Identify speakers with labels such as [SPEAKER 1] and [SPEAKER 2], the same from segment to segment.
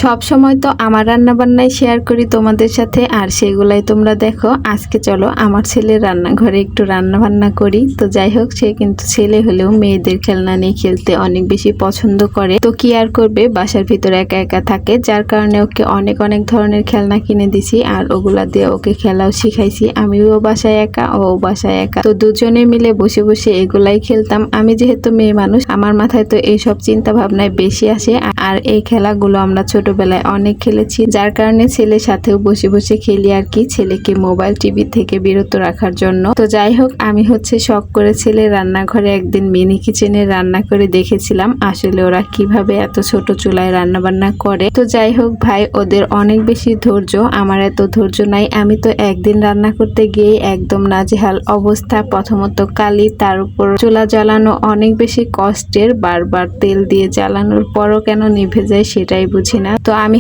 [SPEAKER 1] সব সময় তো আমার রান্না বান্নাই শেয়ার করি তোমাদের সাথে, আর সেগুলাই তোমরা দেখো। আজকে চলো আমার ছেলের রান্নাঘরে একটু রান্না বান্না করি। তো যাই হোক, সে কিন্তু ছেলে হলেও মেয়েদের খেলনা নিয়ে খেলতে অনেক বেশি পছন্দ করে। তো কি আর করবে, বাসার ভিতরে একা একা থাকে, যার কারণে ওকে অনেক অনেক ধরনের খেলনা কিনে দিছি, আর ওগুলা দিয়ে ওকে খেলাও শিখাইছি। আমিও বাসায় একা, ও বাসায় একা, তো দুজনে মিলে বসে বসে এগুলাই খেলতাম। আমি যেহেতু মেয়ে মানুষ, আমার মাথায় তো এইসব চিন্তা ভাবনায় বেশি আসে, আর এই খেলাগুলো আমরা ছোটবেলায় অনেক খেলেছি, যার কারণে ছেলের সাথেও বসে বসে খেলি আর কি, ছেলেকে মোবাইল টিভি থেকে বিরত রাখার জন্য। তো যাই হোক, আমি শখ করে ছেলের রান্নাঘরে একদিন মিনি কিচেনে রান্না করে দেখেছিলাম আসলে ওরা কিভাবে এত ছোট চুলায় রান্না বান্না করে। তো যাই হোক ভাই, ওদের অনেক বেশি ধৈর্য, আমার এত ধৈর্য নাই। আমি তো একদিন রান্না করতে গিয়ে একদম নাজেহাল অবস্থা। প্রথমত কালি, তার উপর চুলা জ্বালানো অনেক বেশি কষ্টের, বারবার তেল দিয়ে জ্বালানোর পরও কেন নিভে যায় সেটাই বুঝি না। তো আমি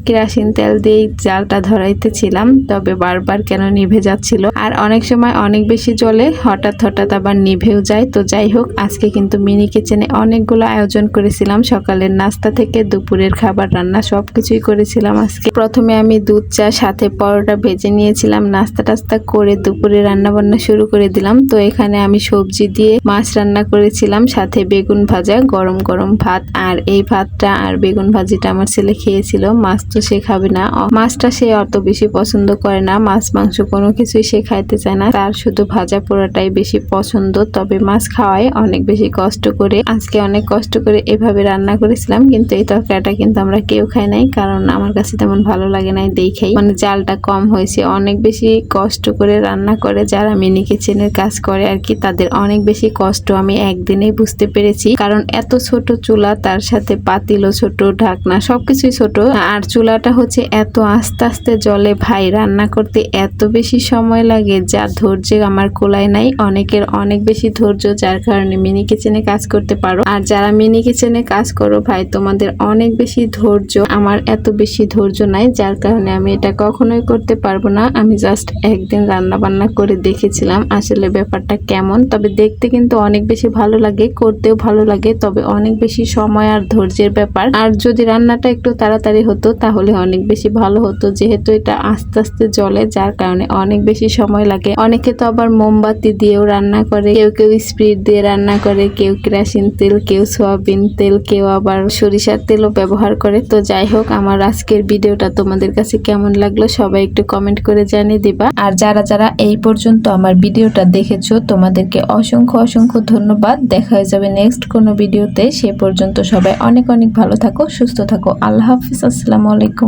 [SPEAKER 1] কেরোসিন তেল দিয়েই জালটা ধরাইতেছিলাম, তবে বারবার কেন নিভে যাচ্ছিল, আর অনেক সময় অনেক বেশি জ্বলে, হঠাৎ হঠাৎ আবার নিভেও যায়। তো যাই হোক, আজকে কিন্তু মিনি কিচেনে অনেকগুলো আয়োজন করেছিলাম, সকালের নাস্তা থেকে দুপুরের খাবার রান্না সবকিছুই করেছিলাম আজকে। প্রথমে আমি দুধ চা সাথে পরোটা ভেজে নিয়েছিলাম, নাস্তা টাস্তা করে দুপুরে রান্না বান্না শুরু করে দিলাম। তো এখানে আমি সবজি দিয়ে মাছ রান্না করেছিলাম, সাথে বেগুন ভাজা, গরম গরম ভাত। আর এই ভাতটা আর বেগুন ভাজিটা আমার ছেলে খেয়েছিল, মাছ তো সে খাবে না, মাছটা সে অত বেশি পছন্দ করে না, মাছ মাংস কোনো কিছুই সে খাইতে চায় না, তার শুধু ভাজা পোড়াটাই বেশি পছন্দ। তবে মাছ খাওয়ায় অনেক বেশি কষ্ট করে, আজকে অনেক কষ্ট করে এভাবে রান্না করেছিলাম, কিন্তু এই তরকারিটা কিন্তু আমরা কেউ খাই নাই, কারণ আমার কাছে তেমন ভালো লাগে নাই দেখেই, মানে জালটা কম হয়েছে। অনেক বেশি কষ্ট করে রান্না করে যারা মিনি কিচেনের কাজ করে আর কি, তাদের অনেক বেশি কষ্ট আমি একদিনেই বুঝতে পেরেছি, কারণ এত ছোট চুলা, তার সাথে পাতিলও ছোট, ঢাকনা সবকিছুই ছোট, আর চুলাটা এত আস্তে আস্তে জ্বলে ভাই, রান্না করতে এত বেশি সময় লাগে, যা ধৈর্য আমার কোলায় নাই। অনেকের অনেক বেশি ধৈর্য, যার কারণে মিনি কিচেনে কাজ করতে পারো, আর যারা মিনি কিচেনে কাজ করো ভাই, তোমাদের অনেক বেশি ধৈর্য। আমার এত বেশি ধৈর্য নাই, যার কারণে আমি এটা কখনোই করতে পারবো না। আমি জাস্ট একদিন রান্না বান্না করে দেখেছিলাম আসলে ব্যাপারটা কেমন। তবে দেখতে কিন্তু অনেক বেশি ভালো লাগে, করতেও ভালো লাগে, তবে অনেক বেশি সময় আর ধৈর্যের ব্যাপার। আর যদি রান্নাটা একটু তাড়াতাড়ি হতো তাহলে অনেক বেশি ভালো হতো, যেহেতু এটা আস্তে আস্তে জ্বলে, যার কারণে অনেক বেশি সময় লাগে। অনেকে তো আবার মোমবাতি দিয়েও রান্না করে, কেউ কেউ স্পিরিট দিয়ে রান্না করে, কেউ কেরোসিন তেল, কেউ সয়াবিন তেল, কেউ আবার সরিষার তেলও ব্যবহার করে। তো যাই হোক, আমার আজকের ভিডিওটা তোমাদের কাছে কেমন লাগলো সবাই একটু কমেন্ট করে জানিয়ে দিবা। আর যারা যারা এই পর্যন্ত আমার ভিডিওটা দেখেছো, তোমাদেরকে অসংখ্য অসংখ্য ধন্যবাদ। দেখা হয়ে যাবে নেক্সট কোনো ভিডিওতে। সে পর্যন্ত সবাই অনেক অনেক ভালো থাকো, সুস্থ থাকো। আল্লাহ হাফিজ, আসসালামু আলাইকুম।